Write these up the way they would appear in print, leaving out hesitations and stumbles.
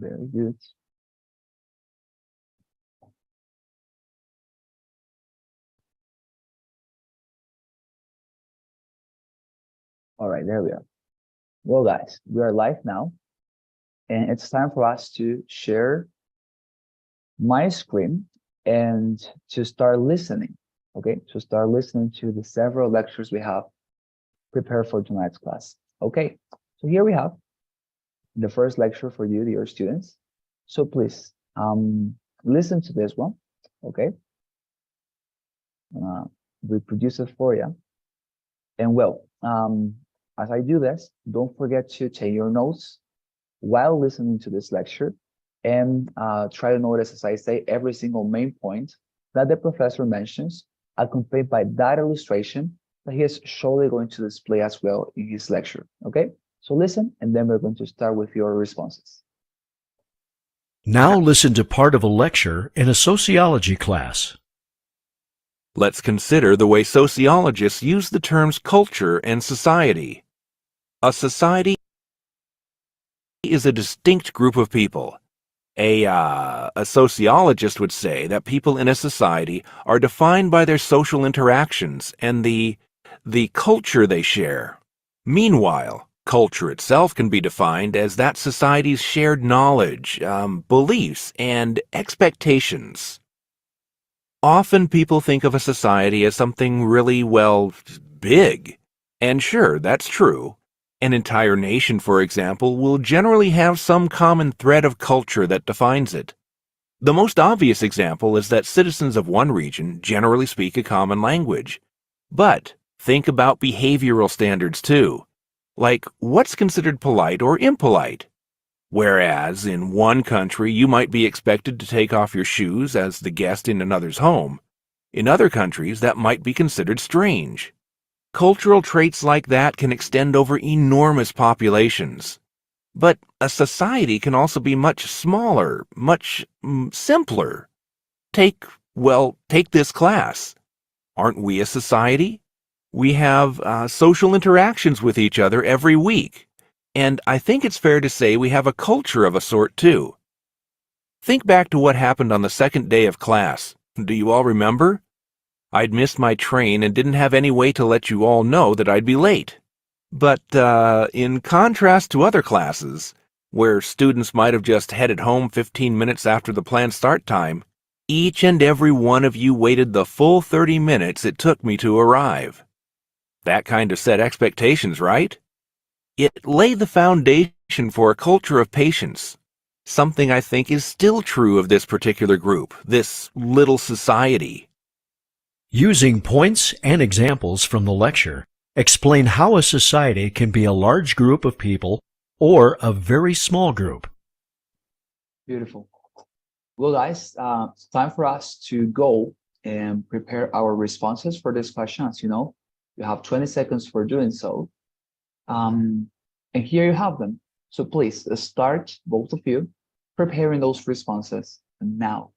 Very good. All right, there we are. Well, guys, we are live now, and it's time for us to share my screen and to start listening. Okay, to start listening to the several lectures we have prepared for tonight's class. Okay, so here we have the first lecture for you, dear students. So please, listen to this one. Okay, reproduce it for you. And well, as I do this, don't forget to take your notes while listening to this lecture and try to notice, as I say, every single main point that the professor mentions, accompanied by that illustration that he is surely going to display as well in his lecture. Okay, so listen, and then we're going to start with your responses. Now listen to part of a lecture in a sociology class. Let's consider the way sociologists use the terms culture and society. A society is a distinct group of people. A sociologist would say that people in a society are defined by their social interactions and the culture they share. Meanwhile, culture itself can be defined as that society's shared knowledge, beliefs, and expectations. Often people think of a society as something really, well, big. And sure, that's true. An entire nation, for example, will generally have some common thread of culture that defines it. The most obvious example is that citizens of one region generally speak a common language. But think about behavioral standards too. Like, what's considered polite or impolite? Whereas in one country you might be expected to take off your shoes as the guest in another's home. In other countries that might be considered strange. Cultural traits like that can extend over enormous populations. But a society can also be much smaller, much simpler. Take this class. Aren't we a society? We have social interactions with each other every week. And I think it's fair to say we have a culture of a sort too. Think back to what happened on the second day of class. Do you all remember? I'd missed my train and didn't have any way to let you all know that I'd be late. But in contrast to other classes, where students might have just headed home 15 minutes after the planned start time, each and every one of you waited the full 30 minutes it took me to arrive. That kind of set expectations, right? It laid the foundation for a culture of patience, something I think is still true of this particular group, this little society. Using points and examples from the lecture, explain how a society can be a large group of people or a very small group. Beautiful. Well, guys, it's time for us to go and prepare our responses for these questions. You have 20 seconds for doing so. And here you have them. So please start, both of you, preparing those responses now.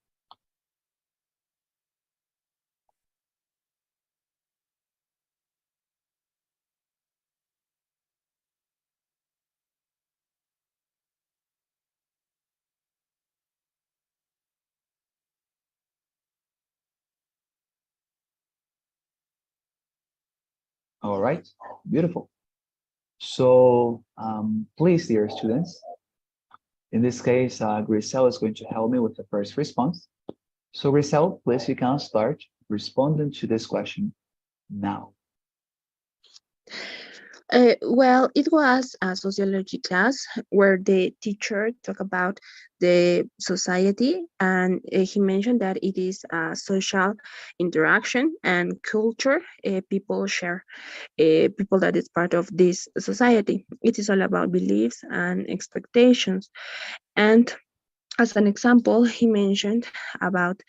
All right, beautiful. So please, dear students, in this case, Grisel is going to help me with the first response. So Grisel, please, you can start responding to this question now. Well, it was a sociology class where the teacher talked about the society, and he mentioned that it is a social interaction and culture people share, people that is part of this society. It is all about beliefs and expectations. And as an example, he mentioned about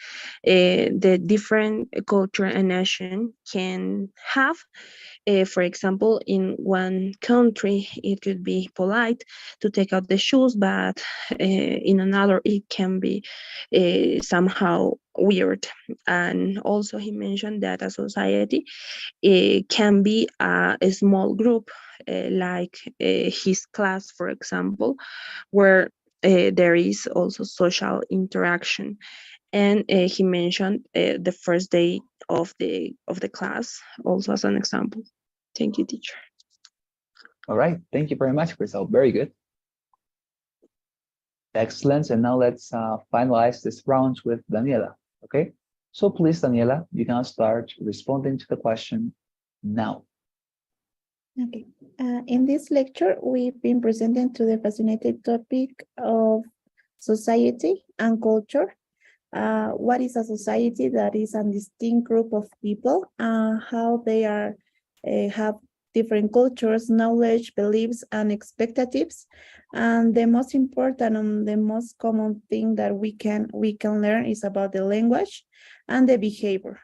the different culture a nation can have. For example, in one country, it could be polite to take out the shoes, but in another, it can be somehow weird. And also, he mentioned that a society can be a small group, like his class, for example, where there is also social interaction. And he mentioned the first day of the class also as an example. Thank you, teacher. All right. Thank you very much, Crystal. Very good. Excellent. And now let's finalize this round with Daniela. Okay. So please, Daniela, you can start responding to the question now. Okay. In this lecture, we've been presenting to the fascinating topic of society and culture. What is a society that is a distinct group of people? How they are have different cultures, knowledge, beliefs, and expectations. And the most important and the most common thing that we can learn is about the language and the behavior.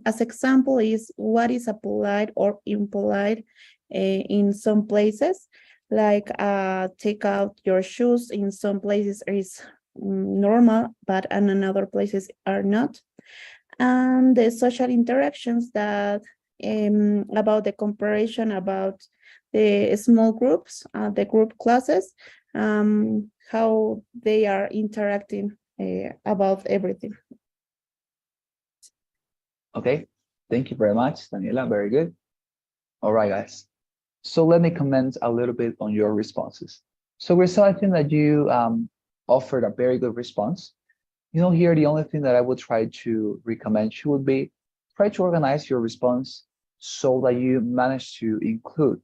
As example is what is a polite or impolite in some places, like take out your shoes in some places is normal, but in other places are not. And the social interactions that about the comparison about the small groups, the group classes, how they are interacting about everything. Okay. Thank you very much, Daniela. Very good. All right, guys. So let me comment a little bit on your responses. So Grisel, I think that you offered a very good response. Here, the only thing that I would try to recommend you would be try to organize your response so that you manage to include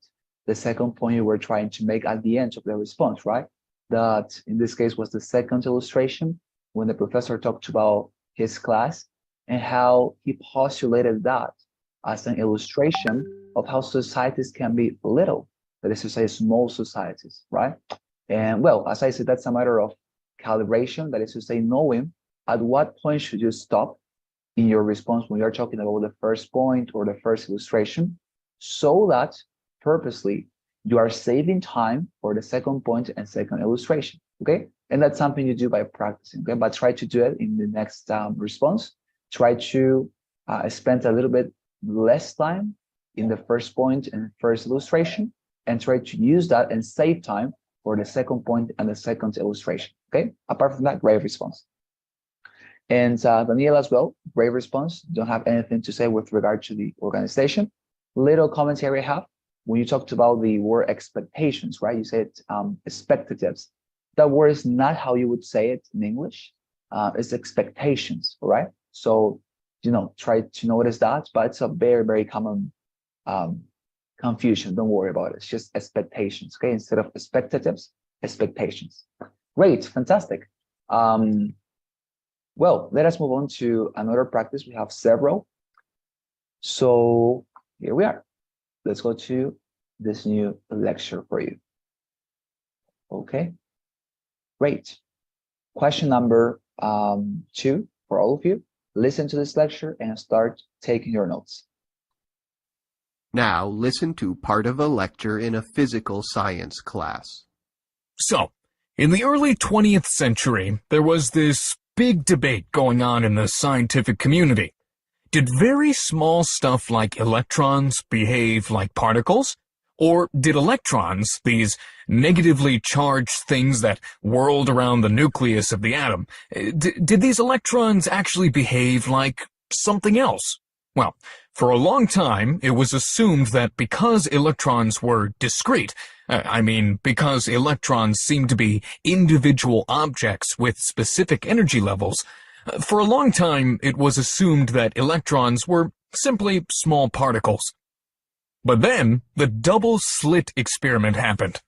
the second point you were trying to make at the end of the response, right? That in this case was the second illustration when the professor talked about his class and how he postulated that as an illustration of how societies can be little, that is to say, small societies, right? And well, as I said, that's a matter of calibration, that is to say, knowing at what point should you stop in your response when you're talking about the first point or the first illustration, so that purposely you are saving time for the second point and second illustration, okay? And that's something you do by practicing, okay? But try to do it in the next response. Try to spend a little bit less time in the first point and first illustration, and try to use that and save time for the second point and the second illustration, okay? Apart from that, great response. And Daniela as well, great response. Don't have anything to say with regard to the organization. Little commentary I have, when you talked about the word expectations, right? You said expectatives. That word is not how you would say it in English. It's expectations, all right? So, try to notice that, but it's a very, very common confusion. Don't worry about it. It's just expectations, okay? Instead of expectatives, expectations. Great, fantastic. Well, let us move on to another practice. We have several. So here we are. Let's go to this new lecture for you. Okay, great. Question number 2 for all of you. Listen to this lecture and start taking your notes. Now listen to part of a lecture in a physical science class. So, in the early 20th century, there was this big debate going on in the scientific community. Did very small stuff like electrons behave like particles? Or did electrons, these negatively charged things that whirled around the nucleus of the atom, did these electrons actually behave like something else? Well, for a long time, it was assumed that because electrons were discrete, because electrons seemed to be individual objects with specific energy levels, for a long time it was assumed that electrons were simply small particles. But then, the double-slit experiment happened.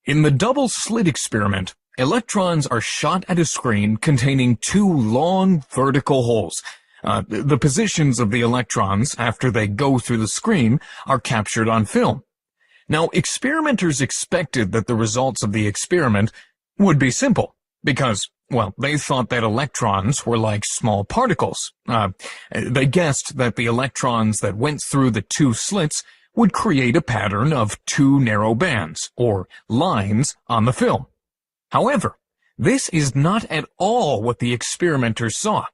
In the double-slit experiment, electrons are shot at a screen containing 2 long vertical holes. The positions of the electrons after they go through the screen are captured on film. Now, experimenters expected that the results of the experiment would be simple, because, well, they thought that electrons were like small particles. They guessed that the electrons that went through the 2 slits would create a pattern of 2 narrow bands, or lines, on the film. However, this is not at all what the experimenters saw.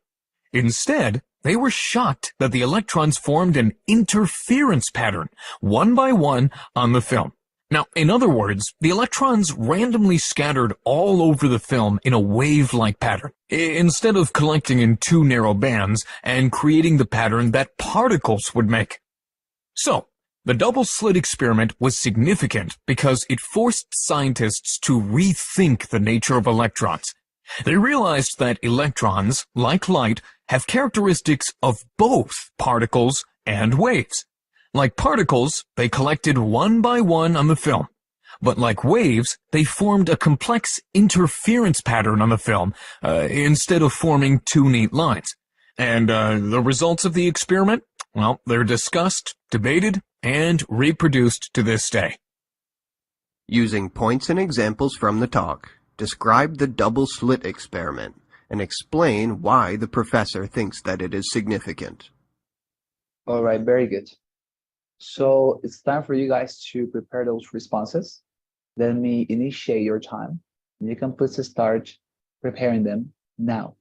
Instead, they were shocked that the electrons formed an interference pattern, one by one, on the film. Now, in other words, the electrons randomly scattered all over the film in a wave-like pattern, instead of collecting in two narrow bands and creating the pattern that particles would make. So, the double-slit experiment was significant because it forced scientists to rethink the nature of electrons. They realized that electrons, like light, have characteristics of both particles and waves. Like particles, they collected one by one on the film. But like waves, they formed a complex interference pattern on the film, instead of forming two neat lines. And the results of the experiment? Well, they're discussed, debated, and reproduced to this day. Using points and examples from the talk, describe the double-slit experiment and explain why the professor thinks that it is significant. All right, very good. So it's time for you guys to prepare those responses. Let me initiate your time. You can please start preparing them now.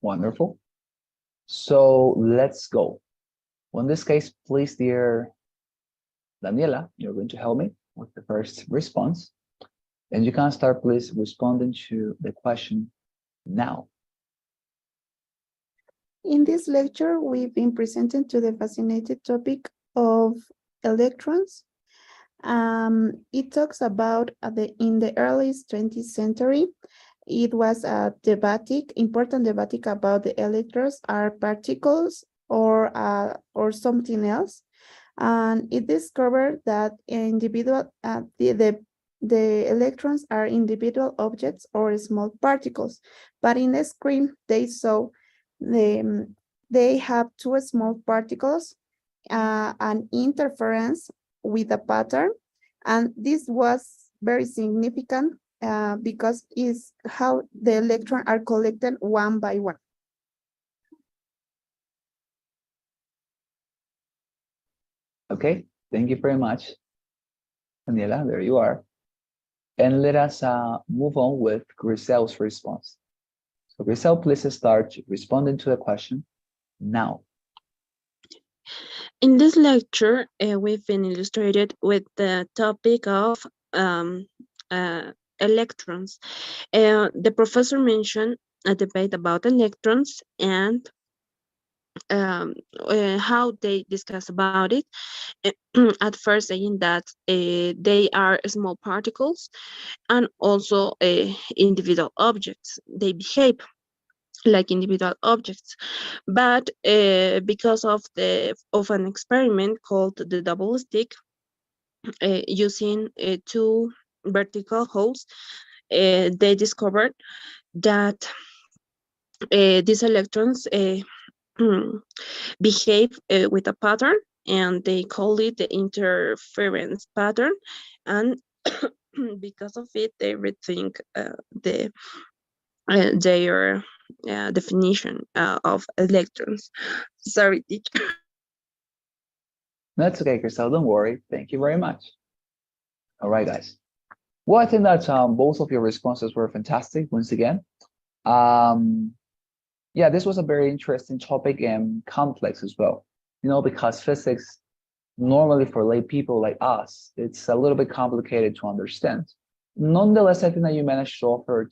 Wonderful. So let's go. Well, in this case, please, dear Daniela, you're going to help me with the first response. And you can start, please, responding to the question now. In this lecture, we've been presented to the fascinating topic of electrons. It talks about in the early 20th century, it was a important debate about the electrons are particles or something else. And it discovered that the electrons are individual objects or small particles. But in the screen, they saw they have two small particles, an interference with a pattern, and this was very significant because it's how the electrons are collected one by one. Okay, thank you very much, Daniela. There you are. And let us move on with Grisel's response. So Grisel, please start responding to the question now. In this lecture, we've been illustrated with the topic of electrons. The professor mentioned a debate about electrons and how they discuss about it. At first saying that they are small particles and also individual objects. They behave like individual objects, but because of an experiment called the double stick, using two vertical holes, they discovered that these electrons behave with a pattern, and they call it the interference pattern, and because of it they rethink their definition of electrons. Sorry, teacher. That's okay, Grisel, don't worry. Thank you very much. All right, guys. Well, I think that both of your responses were fantastic once again. Yeah, this was a very interesting topic and complex as well, because physics, normally for lay people like us, it's a little bit complicated to understand. Nonetheless, I think that you managed to offer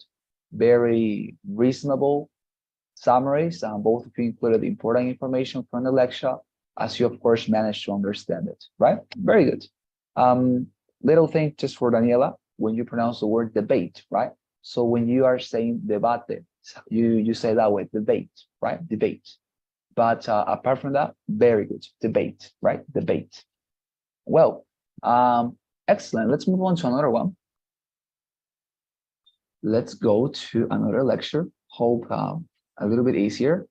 very reasonable summaries. Both of you included important information from the lecture, as you, of course, managed to understand it, right? Very good. Little thing just for Daniela, when you pronounce the word debate, right? So when you are saying debate, you say that way, debate, right? Debate. But apart from that, very good. Debate, right? Debate. Well, excellent. Let's move on to another one. Let's go to another lecture. Hope a little bit easier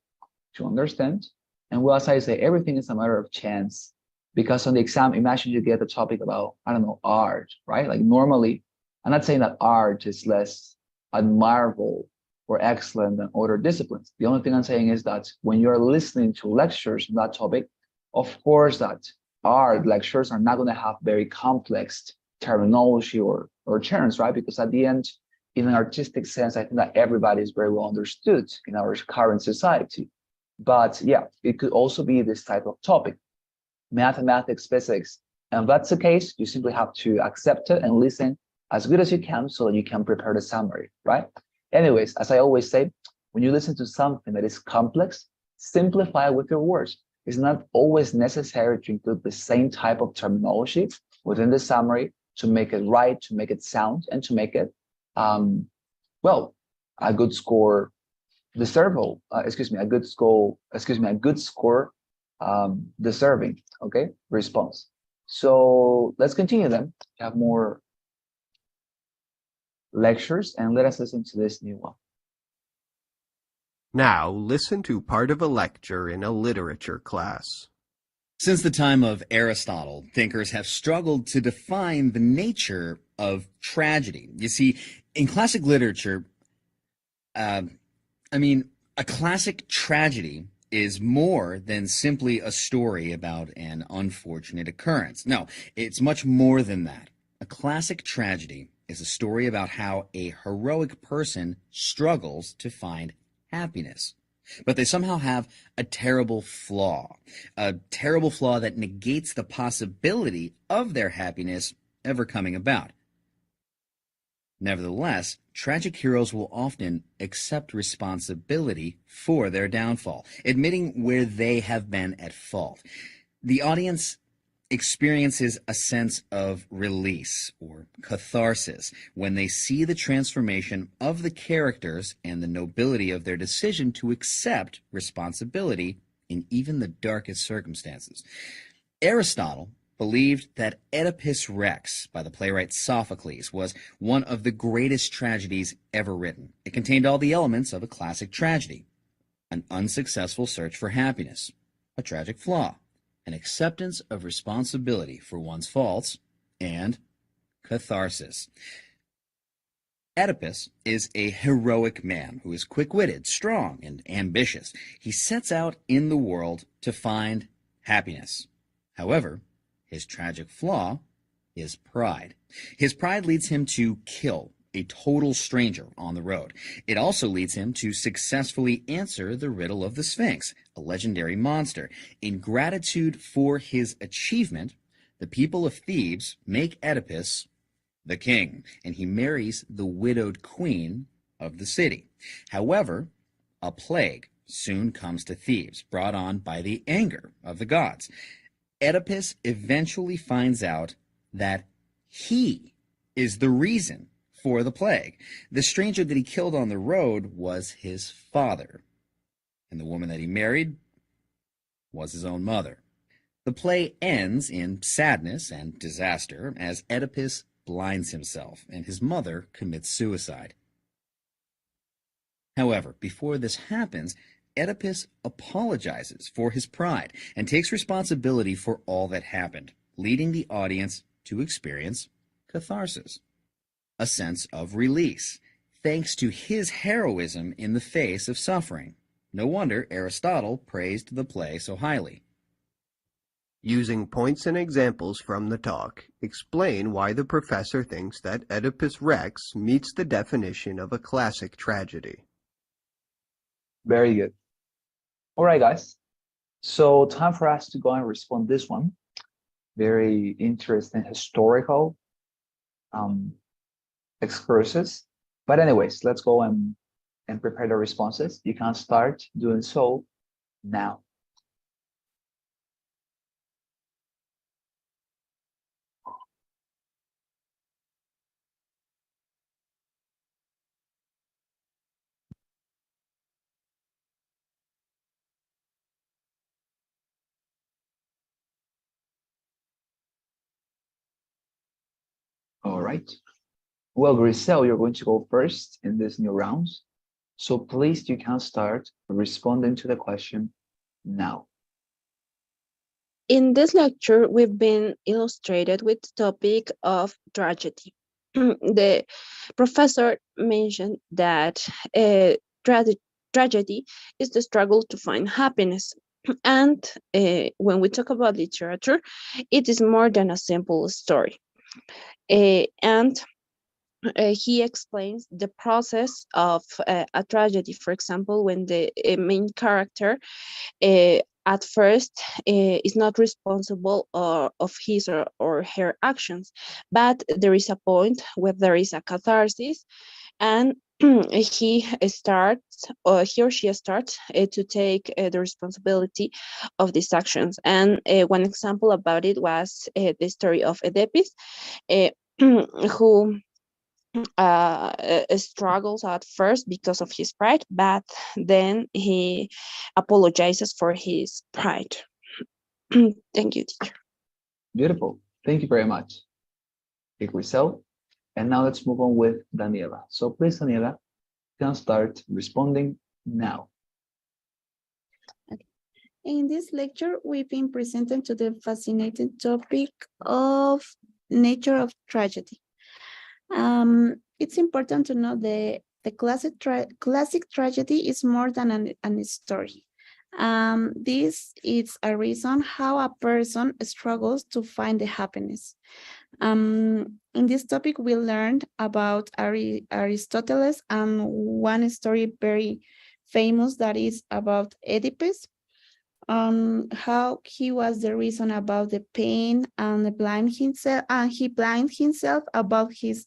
to understand. And well, as I say, everything is a matter of chance. Because on the exam, imagine you get a topic about, I don't know, art, right? Like normally, I'm not saying that art is less admirable or excellent than other disciplines. The only thing I'm saying is that when you're listening to lectures on that topic, of course that our lectures are not going to have very complex terminology or terms, right? Because at the end, in an artistic sense, I think that everybody is very well understood in our current society. But yeah, it could also be this type of topic, mathematics, physics. And if that's the case, you simply have to accept it and listen as good as you can so that you can prepare the summary, right? Anyways, as I always say, when you listen to something that is complex, simplify with your words. It's not always necessary to include the same type of terminology within the summary to make it right, to make it sound, and to make it, well, a good score deservable, a good score deserving, okay, response. So let's continue then. We have more lectures and let us listen to this new one. Now listen to part of a lecture in a literature class. Since the time of Aristotle, thinkers have struggled to define the nature of tragedy. You see, in classic literature, a classic tragedy is more than simply a story about an unfortunate occurrence. No, it's much more than that. A classic tragedy is a story about how a heroic person struggles to find happiness. But they somehow have a terrible flaw that negates the possibility of their happiness ever coming about. Nevertheless, tragic heroes will often accept responsibility for their downfall, admitting where they have been at fault. The audience experiences a sense of release or catharsis when they see the transformation of the characters and the nobility of their decision to accept responsibility in even the darkest circumstances. Aristotle believed that Oedipus Rex by the playwright Sophocles was one of the greatest tragedies ever written. It contained all the elements of a classic tragedy: an unsuccessful search for happiness, a tragic flaw, an acceptance of responsibility for one's faults, and catharsis. Oedipus is a heroic man who is quick-witted, strong, and ambitious. He sets out in the world to find happiness. However, his tragic flaw is pride. His pride leads him to kill a total stranger on the road. It also leads him to successfully answer the riddle of the Sphinx, a legendary monster. In gratitude for his achievement, the people of Thebes make Oedipus the king, and he marries the widowed queen of the city. However, a plague soon comes to Thebes, brought on by the anger of the gods. Oedipus eventually finds out that he is the reason for the plague. The stranger that he killed on the road was his father, and the woman that he married was his own mother. The play ends in sadness and disaster as Oedipus blinds himself and his mother commits suicide. However, before this happens, Oedipus apologizes for his pride and takes responsibility for all that happened, leading the audience to experience catharsis, a sense of release, thanks to his heroism in the face of suffering. No wonder Aristotle praised the play so highly. Using points and examples from the talk, explain why the professor thinks that Oedipus Rex meets the definition of a classic tragedy. Very good. All right, guys. So time for us to go and respond this one. Very interesting historical excursus. But anyways, let's go and prepare the responses. You can start doing so now. All right. Well, Grisel, you're going to go first in this new round. So please, you can start responding to the question now. In this lecture, we've been illustrated with the topic of tragedy. the professor mentioned that tragedy is the struggle to find happiness. And when we talk about literature, it is more than a simple story. And he explains the process of a tragedy. For example, when the main character at first is not responsible of his or her actions, but there is a point where there is a catharsis, and he or she starts to take the responsibility of these actions. And one example about it was the story of Oedipus, who struggles at first because of his pride, but then he apologizes for his pride. Thank you, teacher. Beautiful. Thank you very much, Grisel. And now let's move on with Daniela. So please, Daniela, you can start responding now. In this lecture, we've been presented to the fascinating topic of nature of tragedy. It's important to know the classic tragedy is more than a story. This is a reason how a person struggles to find the happiness. In this topic, we learned about Aristotle and one story very famous that is about Oedipus, how he was the reason about the pain and he blamed himself about his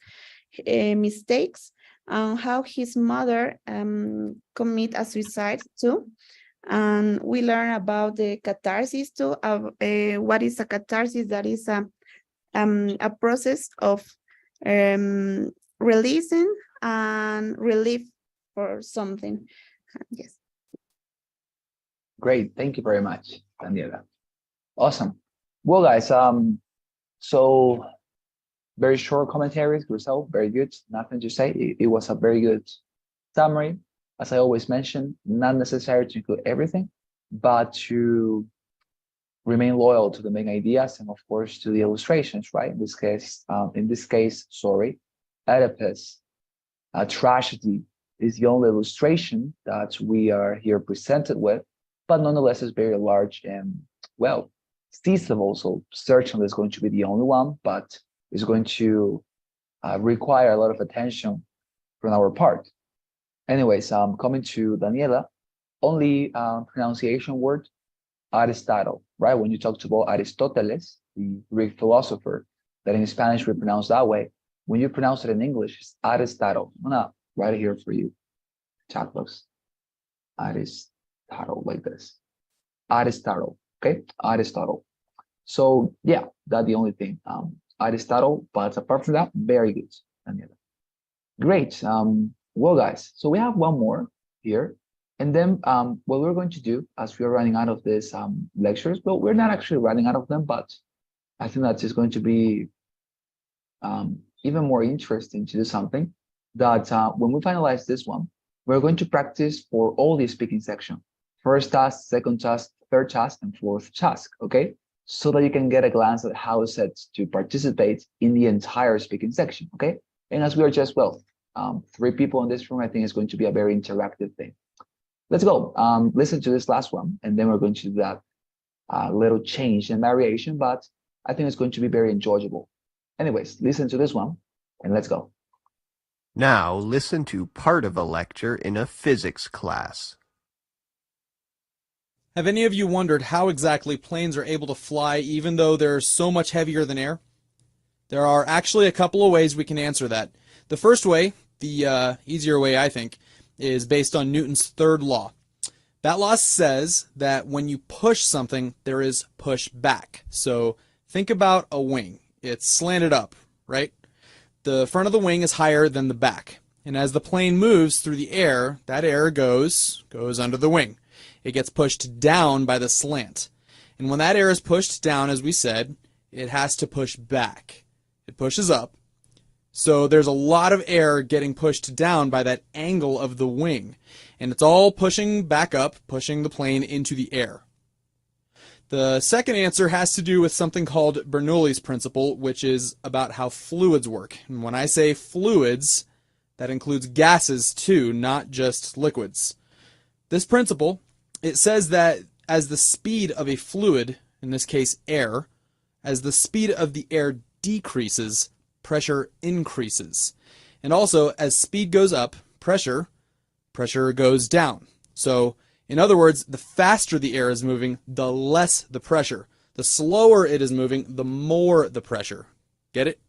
mistakes, and how his mother commit a suicide too. And we learn about the catharsis too. What is a catharsis? That is a process of releasing and relief for something. Yes. Great. Thank you very much, Daniela. Awesome. Well, guys, so very short commentaries, Grisel, very good. Nothing to say. It was a very good summary. As I always mention, not necessary to include everything, but to remain loyal to the main ideas and, of course, to the illustrations, right? In this case, Oedipus, a tragedy is the only illustration that we are here presented with, but nonetheless is very large and, well, feasible. So certainly is going to be the only one, but is going to require a lot of attention from our part. Anyways, coming to Daniela, only pronunciation word, Aristotle, right? When you talked about Aristoteles, the Greek philosopher, that in Spanish we pronounce that way. When you pronounce it in English, it's Aristotle. I'm gonna write it here for you, chat box. Aristotle, like this. Aristotle, okay? Aristotle. So yeah, that's the only thing. Aristotle, but apart from that, very good, Daniela. Great. Well, guys, so we have one more here. And then what we're going to do, as we are running out of these lectures, well, we're not actually running out of them, but I think that is going to be even more interesting to do something that when we finalize this one, we're going to practice for all the speaking section. First task, second task, third task, and fourth task, okay? So that you can get a glance at how it's set to participate in the entire speaking section, okay? And as we are just, well, 3 people in this room, I think it's going to be a very interactive thing. Let's go. Listen to this last one, and then we're going to do that little change and variation, but I think it's going to be very enjoyable. Anyways, listen to this one, and let's go. Now listen to part of a lecture in a physics class. Have any of you wondered how exactly planes are able to fly even though they're so much heavier than air? There are actually a couple of ways we can answer that. The first way, the easier way I think, is based on Newton's third law. That law says that when you push something, there is push back. So think about a wing. It's slanted up, right? The front of the wing is higher than the back. And as the plane moves through the air, that air goes under the wing. It gets pushed down by the slant. And when that air is pushed down, as we said, it has to push back. It pushes up. So there's a lot of air getting pushed down by that angle of the wing. And it's all pushing back up, pushing the plane into the air. The second answer has to do with something called Bernoulli's principle, which is about how fluids work. And when I say fluids, that includes gases too, not just liquids. This principle, it says that as the speed of a fluid, in this case air, as the speed of the air decreases, pressure increases. And also, as speed goes up, pressure goes down. So, in other words, the faster the air is moving, the less the pressure. The slower it is moving, the more the pressure. Get it?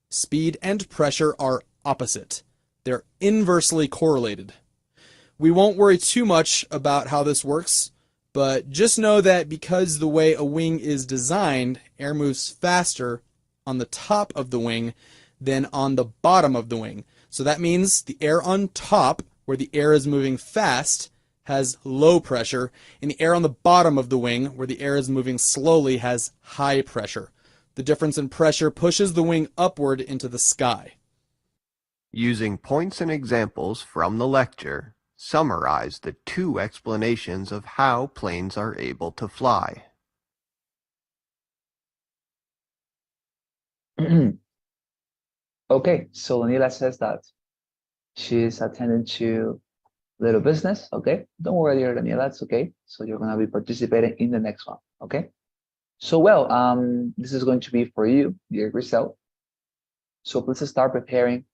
Speed and pressure are opposite. They're inversely correlated. We won't worry too much about how this works, but just know that because the way a wing is designed, air moves faster on the top of the wing than on the bottom of the wing. So that means the air on top, where the air is moving fast, has low pressure, and the air on the bottom of the wing, where the air is moving slowly, has high pressure. The difference in pressure pushes the wing upward into the sky. Using points and examples from the lecture, summarize the two explanations of how planes are able to fly. Okay, so Daniela says that she's attending to little business. Okay, don't worry, dear Daniela, it's okay. So you're gonna be participating in the next one. Okay. So well, this is going to be for you, dear Grisel. So please start preparing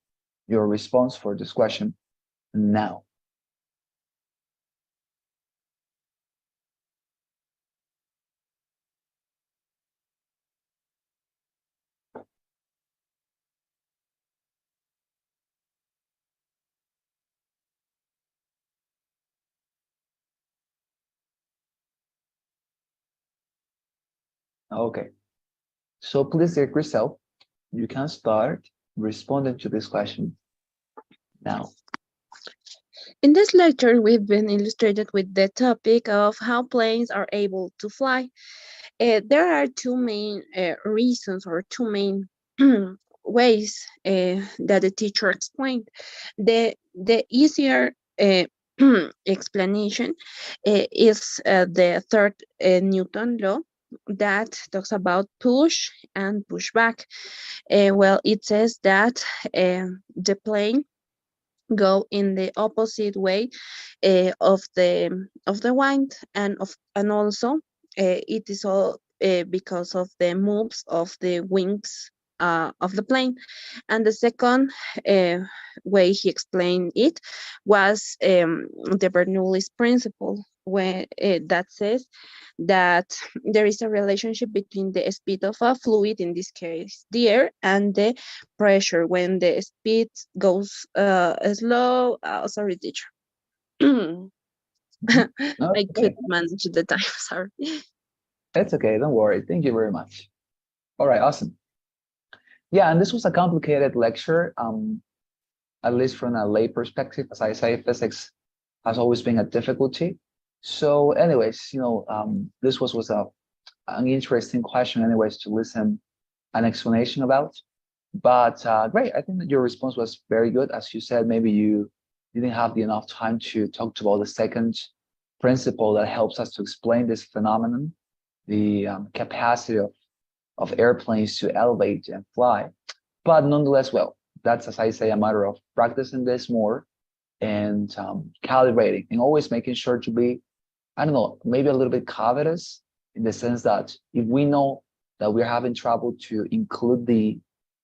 your response for this question now. Okay. So please, dear Grisel, you can start responding to this question now. In this lecture, we've been illustrated with the topic of how planes are able to fly. There are two main reasons or two main ways that the teacher explained. The easier explanation is the third Newton law that talks about push and push back. Well, it says that the plane go in the opposite way of the wind, and also it is all because of the moves of the wings of the plane. And the second uh, way he explained it was the Bernoulli's principle, where that says that there is a relationship between the speed of a fluid, in this case the air, and the pressure. When the speed goes slow, sorry, teacher. I could Okay, manage the time. Sorry. it's okay. Don't worry. Thank you very much. All right, awesome. Yeah, and this was a complicated lecture. At least from a lay perspective, as I say, physics has always been a difficulty. So, anyways, this was an interesting question, anyways, to listen an explanation about. But great, I think that your response was very good. As you said, maybe you didn't have enough time to talk about the second principle that helps us to explain this phenomenon, the capacity of airplanes to elevate and fly. But nonetheless, well, that's, as I say, a matter of practicing this more and calibrating and always making sure to be, I don't know, maybe a little bit covetous in the sense that if we know that we're having trouble to include the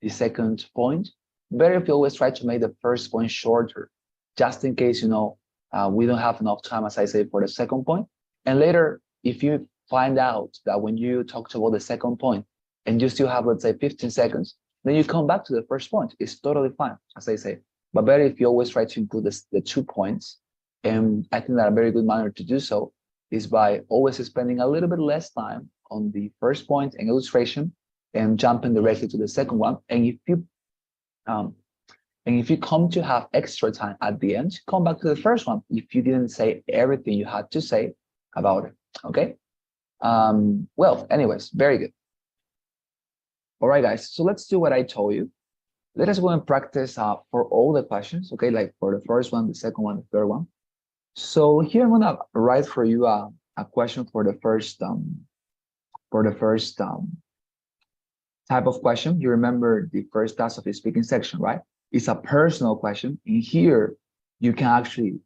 second point, better if you always try to make the first point shorter, just in case, we don't have enough time, as I say, for the second point. And later, if you find out that when you talked about the second point and you still have, let's say, 15 seconds, then you come back to the first point. It's totally fine, as I say. But better if you always try to include the 2 points. And I think that a very good manner to do so is by always spending a little bit less time on the first point and illustration and jumping directly to the second one. And if you come to have extra time at the end, come back to the first one if you didn't say everything you had to say about it. Okay. Well, anyways, very good. All right, guys. So let's do what I told you. Let us go and practice for all the questions. Okay, like for the first one, the second one, the third one. So here I'm gonna write for you a question for the first for the first type of question. You remember the first task of the speaking section, right? It's a personal question. In here, you can actually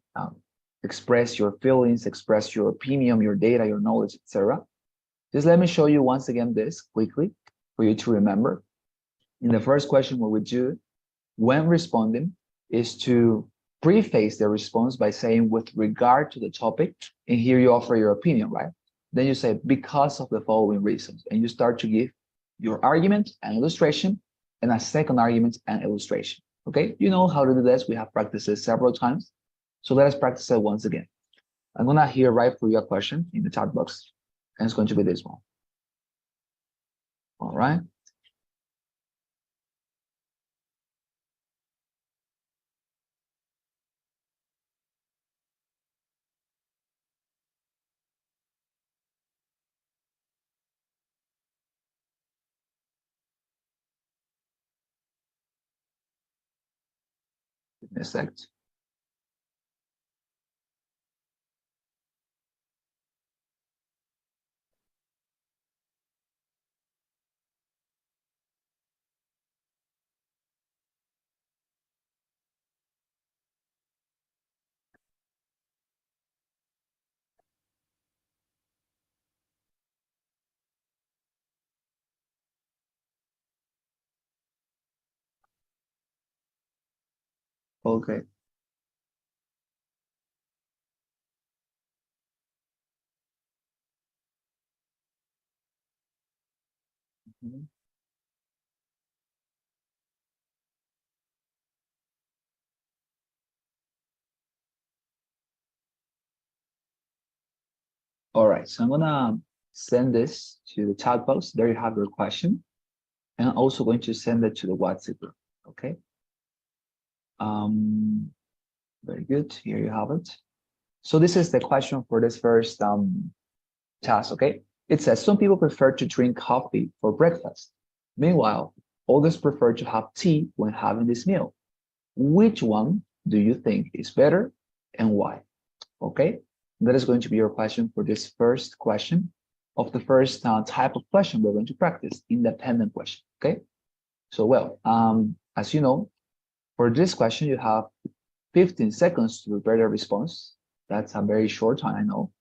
express your feelings, express your opinion, your data, your knowledge, etc. Just let me show you once again this quickly for you to remember. In the first question, what we do when responding is to preface the response by saying with regard to the topic, and here you offer your opinion, right? Then you say because of the following reasons, and you start to give your argument and illustration, and a second argument and illustration. Okay, you know how to do this. We have practiced it several times. So let us practice it once again. I'm gonna here write for you a question in the chat box, and it's going to be this one. All right. Give me a sec. Okay. Mhm. All right, so I'm gonna send this to the chat box. There you have your question. And I'm also going to send it to the WhatsApp group. Okay. Very good. Here you have it. So this is the question for this first task. Okay. It says some people prefer to drink coffee for breakfast. Meanwhile, others prefer to have tea when having this meal. Which one do you think is better and why? Okay. That is going to be your question for this first question of the first type of question we're going to practice, independent question. Okay. So, well, as you know, for this question, you have 15 seconds to prepare the response. That's a very short time, I know.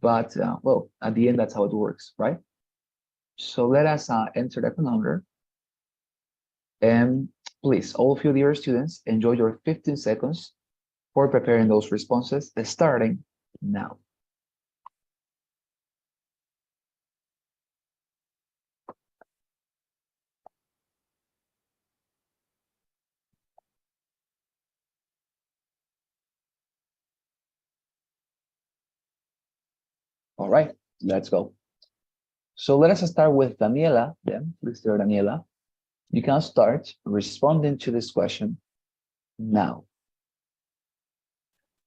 But, well, at the end, that's how it works, right? So let us enter the chronometer. And please, all of you dear students, enjoy your 15 seconds for preparing those responses, starting now. All right, let's go. So let us start with Daniela, then, please, dear Daniela. You can start responding to this question now.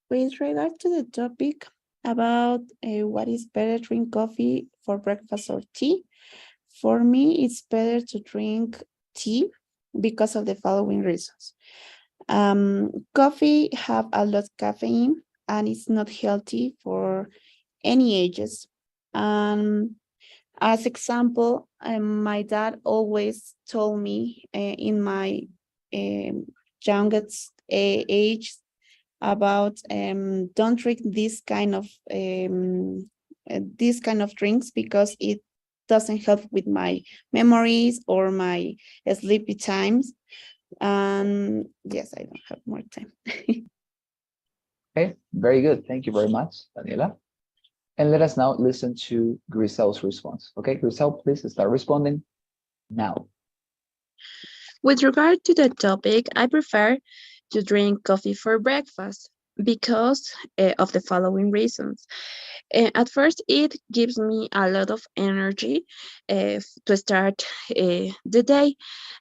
With regard to the topic about what is better, drink coffee for breakfast or tea, for me, it's better to drink tea because of the following reasons. Coffee have a lot of caffeine and it's not healthy for any ages. As example, my dad always told me in my youngest age about don't drink this kind of drinks because it doesn't help with my memories or my sleepy times. Yes, I don't have more time. Okay, very good. Thank you very much, Daniela. And let us now listen to Grisel's response. Okay, Grisel, please start responding now. With regard to the topic, I prefer to drink coffee for breakfast because of the following reasons. At first, it gives me a lot of energy to start the day.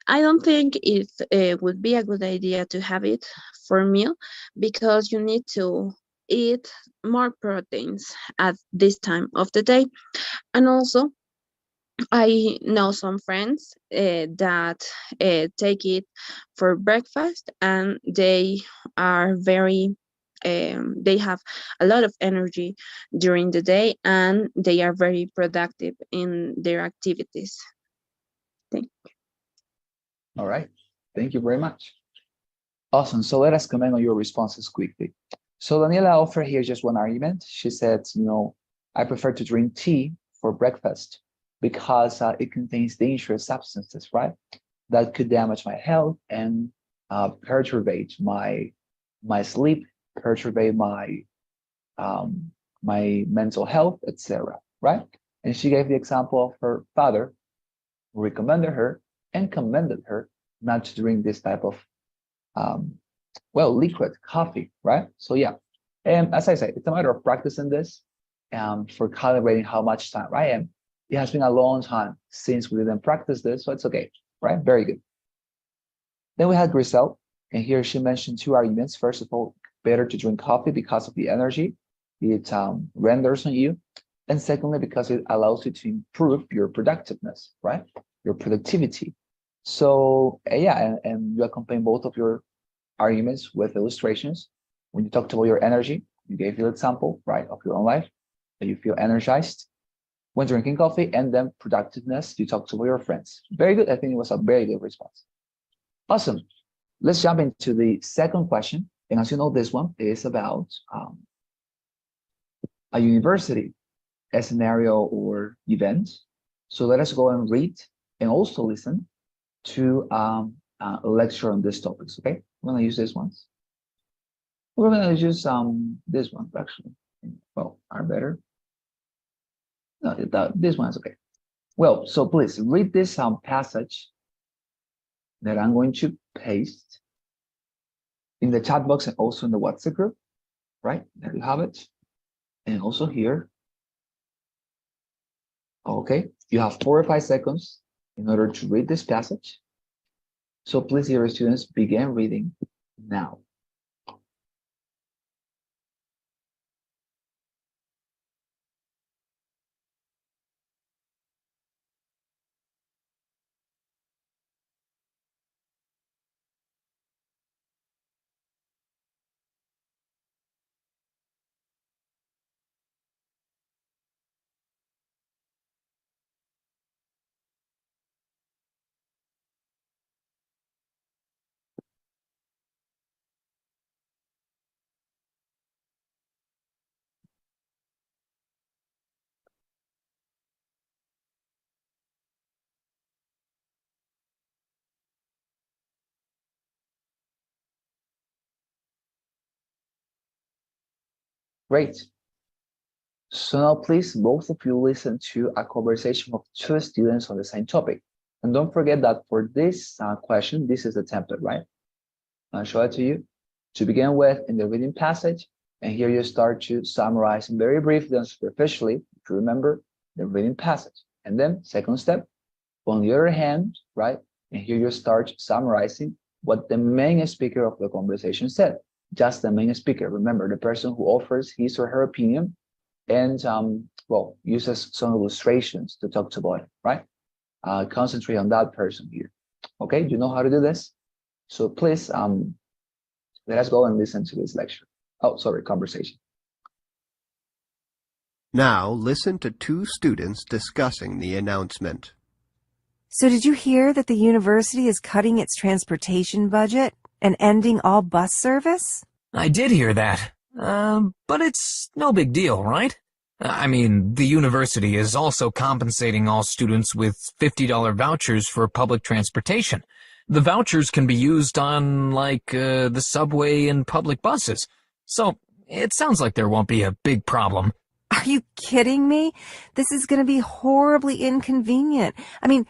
I don't think it would be a good idea to have it for meal because you need to eat more proteins at this time of the day. And also, I know some friends that take it for breakfast and they are very they have a lot of energy during the day, and they are very productive in their activities. Thank All right. Thank you very much. Awesome. So let us comment on your responses quickly. So Daniela offered here just one argument. She said, I prefer to drink tea for breakfast because it contains dangerous substances, right? That could damage my health and perturbate my sleep, perturbate my my mental health, etc. Right? And she gave the example of her father, who recommended her and commended her not to drink this type of liquid coffee, right? So yeah, and as I say, it's a matter of practicing this for calibrating how much time, right? And it has been a long time since we didn't practice this, so it's okay, right? Very good. Then we had Grisel, and here she mentioned two arguments. First of all, better to drink coffee because of the energy it renders on you. And secondly, because it allows you to improve your productiveness, right? Your productivity. So yeah, and you accompany both of your arguments with illustrations. When you talked about your energy, you gave your example, right, of your own life, that you feel energized when drinking coffee, and then productiveness, you talked about your friends. Very good. I think it was a very good response. Awesome. Let's jump into the second question. And as you know, this one is about a university, a scenario or event. So let us go and read and also listen to a lecture on these topics, okay? I'm gonna use these ones. We're gonna use this one actually. Well, are better. No, this one's okay. Well, so please read this passage that I'm going to paste in the chat box and also in the WhatsApp group, right? There you have it. And also here. Okay, you have 4 or 5 seconds in order to read this passage. So please, dear students, begin reading now. Great. So now please, both of you listen to a conversation of 2 students on the same topic. And don't forget that for this question, this is the template, right? I'll show it to you. To begin with, in the reading passage, and here you start to summarize very briefly and superficially, if you remember, the reading passage. And then, second step, on the other hand, right, and here you start summarizing what the main speaker of the conversation said. Just the main speaker. Remember, the person who offers his or her opinion and, uses some illustrations to talk about it, right? Concentrate on that person here. Okay, you know how to do this? So please, let us go and listen to this lecture. Oh, sorry, conversation. Now listen to 2 students discussing the announcement. So did you hear that the university is cutting its transportation budget and ending all bus service? I did hear that. But it's no big deal, right? I mean, the university is also compensating all students with $50 vouchers for public transportation. The vouchers can be used on, the subway and public buses. So it sounds like there won't be a big problem. Are you kidding me? This is going to be horribly inconvenient. I mean,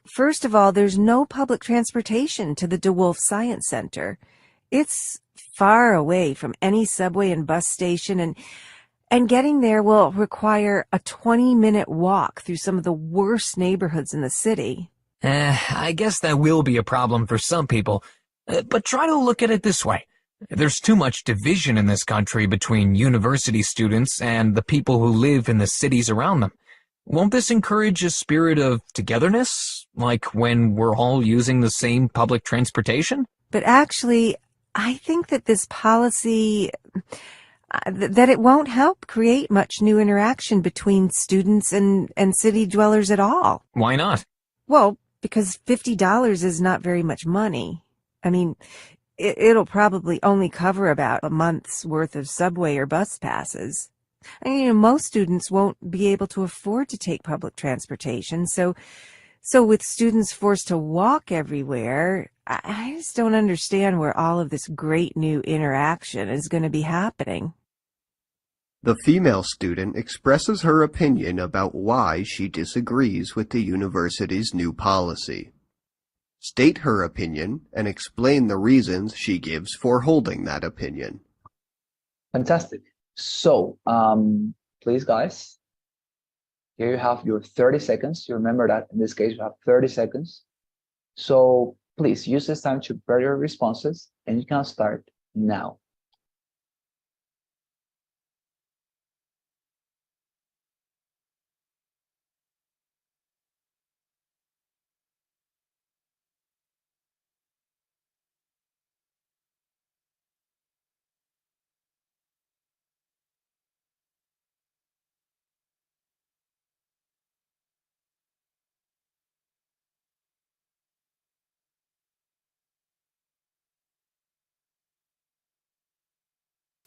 first of all, there's no public transportation to the DeWolf Science Center. It's far away from any subway and bus station, and getting there will require a 20-minute walk through some of the worst neighborhoods in the city. I guess that will be a problem for some people. But try to look at it this way. There's too much division in this country between university students and the people who live in the cities around them. Won't this encourage a spirit of togetherness, like when we're all using the same public transportation? But actually, I think that this policy, that it won't help create much new interaction between students and city dwellers at all. Why not? Well, because $50 is not very much money. I mean, it'll probably only cover about a month's worth of subway or bus passes. I mean, most students won't be able to afford to take public transportation, so with students forced to walk everywhere, I just don't understand where all of this great new interaction is going to be happening. The female student expresses her opinion about why she disagrees with the university's new policy. State her opinion and explain the reasons she gives for holding that opinion. Fantastic. So, please, guys, here you have your 30 seconds. You remember that in this case, you have 30 seconds. So please use this time to prepare your responses, and you can start now.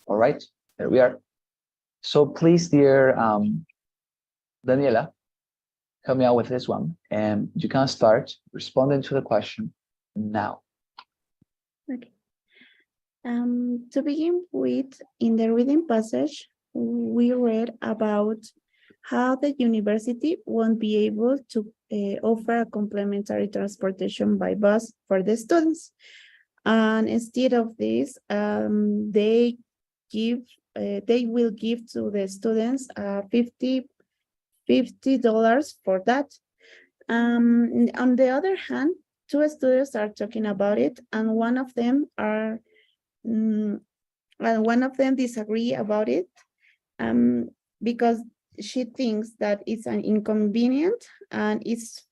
All right, there we are. So please, dear Daniela, help me out with this one, and you can start responding to the question now. Okay. To begin with, in the reading passage, we read about how the university won't be able to offer a complementary transportation by bus for the students. And instead of this, they will give to the students $50 for that. On the other hand, two students are talking about it, and one of them disagree about it, because she thinks that it's an inconvenient and it's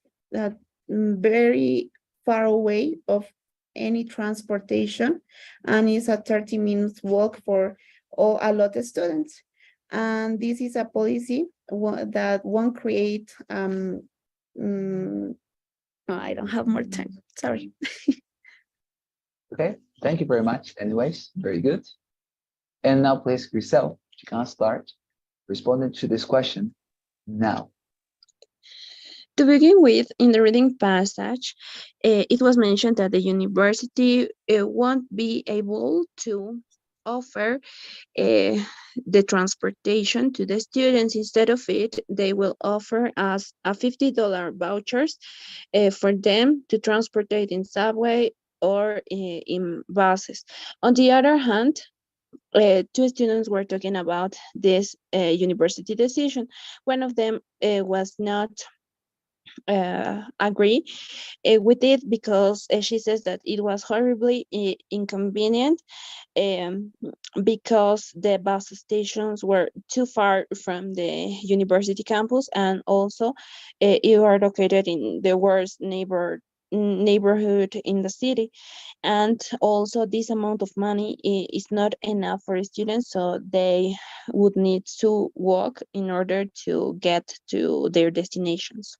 very far away of any transportation, and it's a 30 minutes walk for a lot of students. And this is a policy that won't create I don't have more time, sorry. Okay, thank you very much. Anyways, very good. And now please, Grisel, you can start responding to this question now. To begin with, in the reading passage, it was mentioned that the university won't be able to offer the transportation to the students. Instead of it, they will offer us a $50 vouchers for them to transportate in subway or in buses. On the other hand, two students were talking about this university decision. One of them was not agree with it because she says that it was horribly inconvenient, because the bus stations were too far from the university campus, and also you are located in the worst neighborhood in the city, and also this amount of money is not enough for students, so they would need to walk in order to get to their destinations.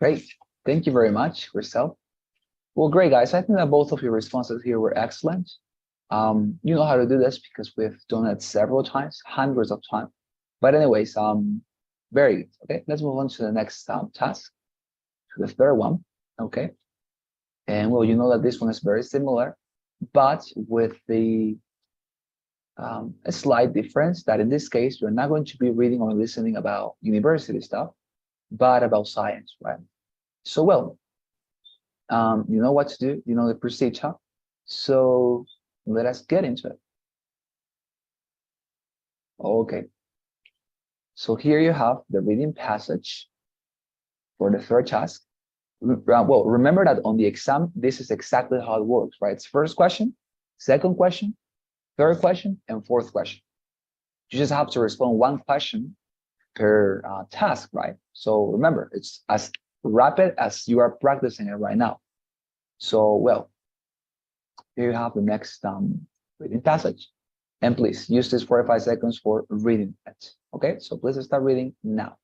Great. Thank you very much, Grisel. Well, great, guys. I think that both of your responses here were excellent. You know how to do this because we've done it several times, hundreds of times. But anyways, very good. Okay, let's move on to the next task, to the third one. Okay. And well, you know that this one is very similar, but with the a slight difference that in this case, you're not going to be reading or listening about university stuff, but about science, right? So, well, you know what to do, you know the procedure. So let us get into it. Okay. So here you have the reading passage for the third task. Well, remember that on the exam, this is exactly how it works, right? It's first question, second question, third question, and fourth question. You just have to respond one question per task, right? So remember, it's as rapid as you are practicing it right now. So, well, here you have the next reading passage. And please use this 45 seconds for reading it. Okay, so please start reading now.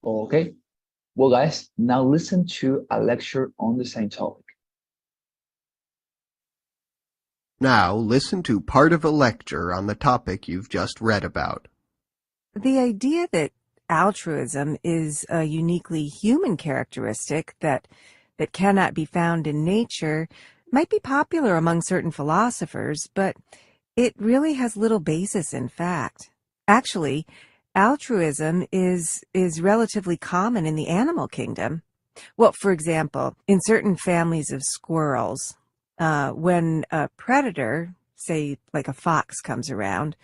Okay, well, guys, now listen to a lecture on the same topic. Now listen to part of a lecture on the topic you've just read about. The idea that altruism is a uniquely human characteristic that cannot be found in nature might be popular among certain philosophers, but it really has little basis in fact. Actually, altruism is relatively common in the animal kingdom. Well, for example, in certain families of squirrels, when a predator, say like a fox, comes around,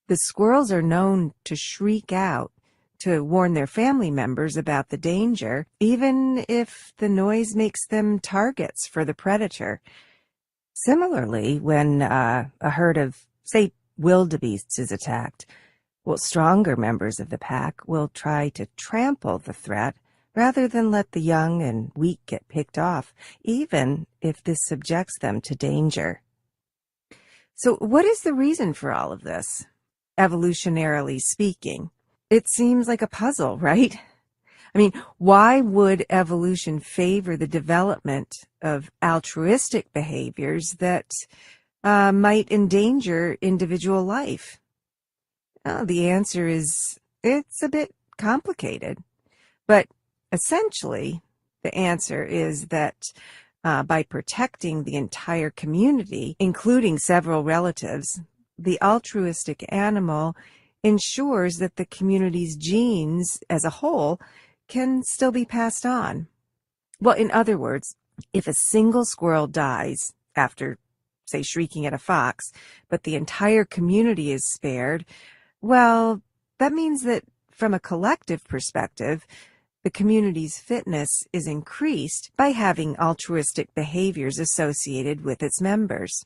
the squirrels are known to shriek out to warn their family members about the danger, even if the noise makes them targets for the predator. Similarly, when a herd of, say, wildebeests is attacked, well, stronger members of the pack will try to trample the threat rather than let the young and weak get picked off, even if this subjects them to danger. So what is the reason for all of this? Evolutionarily speaking, it seems like a puzzle, right? I mean, why would evolution favor the development of altruistic behaviors that might endanger individual life? The answer is it's a bit complicated, but essentially the answer is that by protecting the entire community, including several relatives, the altruistic animal ensures that the community's genes as a whole can still be passed on. Well, in other words, if a single squirrel dies after, say, shrieking at a fox, but the entire community is spared, well, that means that from a collective perspective, the community's fitness is increased by having altruistic behaviors associated with its members.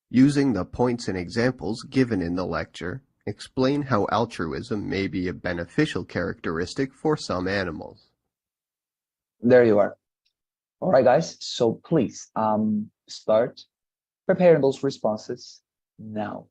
Using the points and examples given in the lecture, explain how altruism may be a beneficial characteristic for some animals. There you are. All right, guys, so please start preparing those responses now.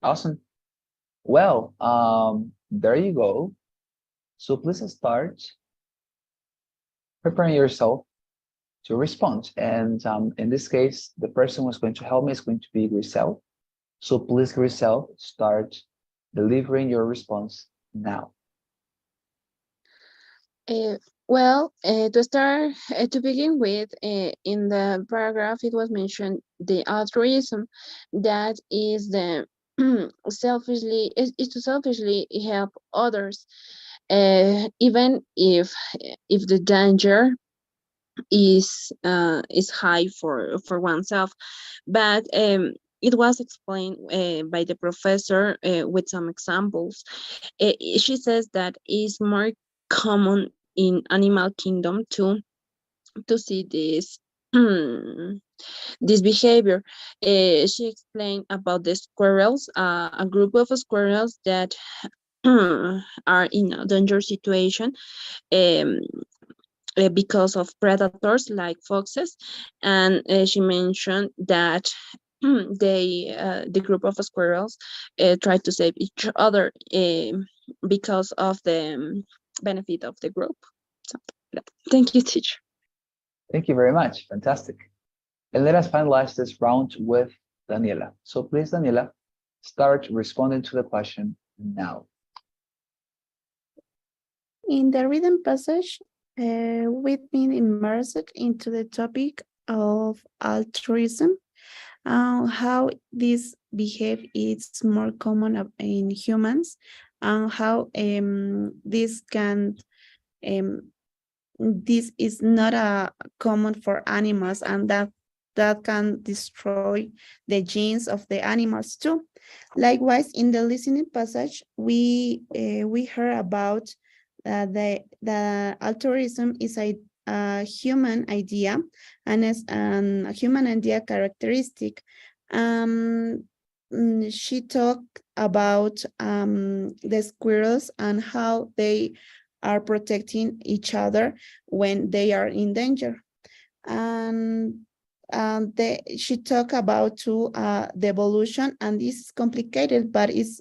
Awesome. Well, there you go. So please start preparing yourself to respond. And in this case, the person who's going to help me is going to be Grisel. So please, Grisel, start delivering your response now. To begin with, in the paragraph, it was mentioned the altruism, that is the is to selfishly help others, even if the danger is high for oneself. But it was explained by the professor with some examples. She says that it's more common in animal kingdom to see this this behavior. She explained about the squirrels, a group of squirrels that are in a danger situation. Um, because of predators like foxes, and she mentioned that the group of squirrels try to save each other because of the benefit of the group. So, yeah. Thank you, teacher. Thank you very much. Fantastic. And let us finalize this round with Daniela. So please, Daniela, start responding to the question now. In the reading passage, we've been immersed into the topic of altruism, how this behavior is more common in humans, and how this is not common for animals, and that can destroy the genes of the animals too. Likewise, in the listening passage, we heard about the altruism is a human idea, and as a human idea characteristic. She talked about the squirrels and how they are protecting each other when they are in danger. And she talked about the evolution, and this is complicated, but it's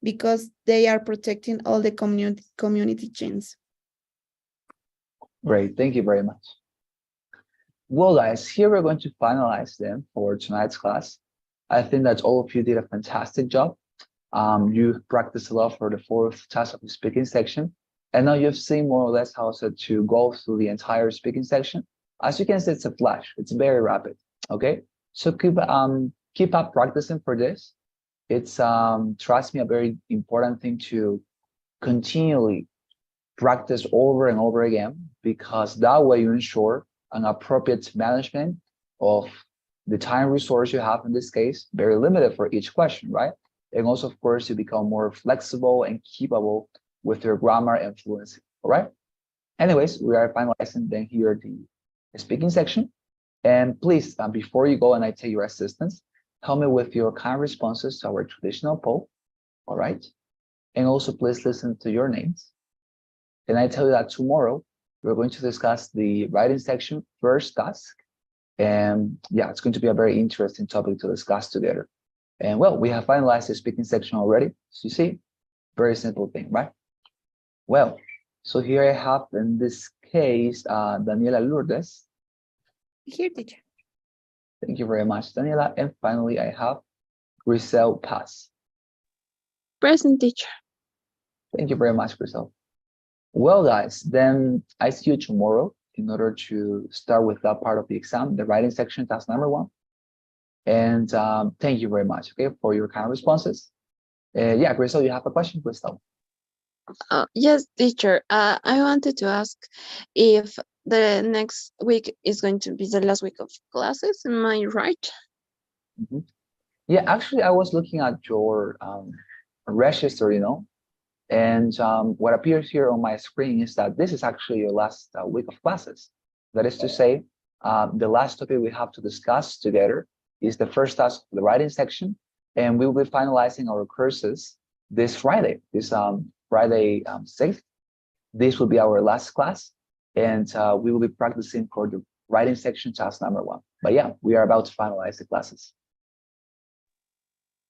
because they are protecting all the community genes. Great, thank you very much. Well, guys, here we're going to finalize them for tonight's class. I think that all of you did a fantastic job. You practiced a lot for the fourth task of the speaking section, and now you've seen more or less how to go through the entire speaking section. As you can see, it's a flash. It's very rapid. Okay, so keep up practicing for this. It's trust me, a very important thing to continually practice over and over again, because that way you ensure an appropriate management of the time resource you have in this case, very limited for each question, right? And also, of course, you become more flexible and capable with your grammar and fluency, all right? Anyways, we are finalizing then here the speaking section. And please, before you go and I take your assistance, help me with your kind responses to our traditional poll, all right? And also please listen to your names. And I tell you that tomorrow, we're going to discuss the writing section first task. And yeah, it's going to be a very interesting topic to discuss together. And well, we have finalized the speaking section already. So you see, very simple thing, right? Well, so here I have in this case, Daniela Lourdes. Here, teacher. Thank you very much, Daniela. And finally, I have Grisel Paz. Present, teacher. Thank you very much, Grisel. Well, guys, then I see you tomorrow in order to start with that part of the exam, the writing section, task number 1. And thank you very much, okay, for your kind responses. Yeah, Grisel, you have a question, Grisel? Yes, teacher. I wanted to ask if the next week is going to be the last week of classes. Am I right? Mm-hmm. Yeah, actually, I was looking at your register, and what appears here on my screen is that this is actually your last week of classes. That is to say, the last topic we have to discuss together is the first task of the writing section, and we will be finalizing our courses this Friday, Friday 6th. This will be our last class, and we will be practicing for the writing section task number 1. But yeah, we are about to finalize the classes.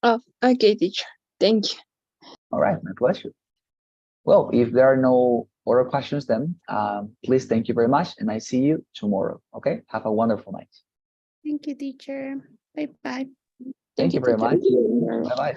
Oh, okay, teacher. Thank you. All right, my pleasure. Well, if there are no other questions, then please thank you very much, and I see you tomorrow. Okay, have a wonderful night. Thank you, teacher. Bye-bye. Thank you very much. Bye-bye.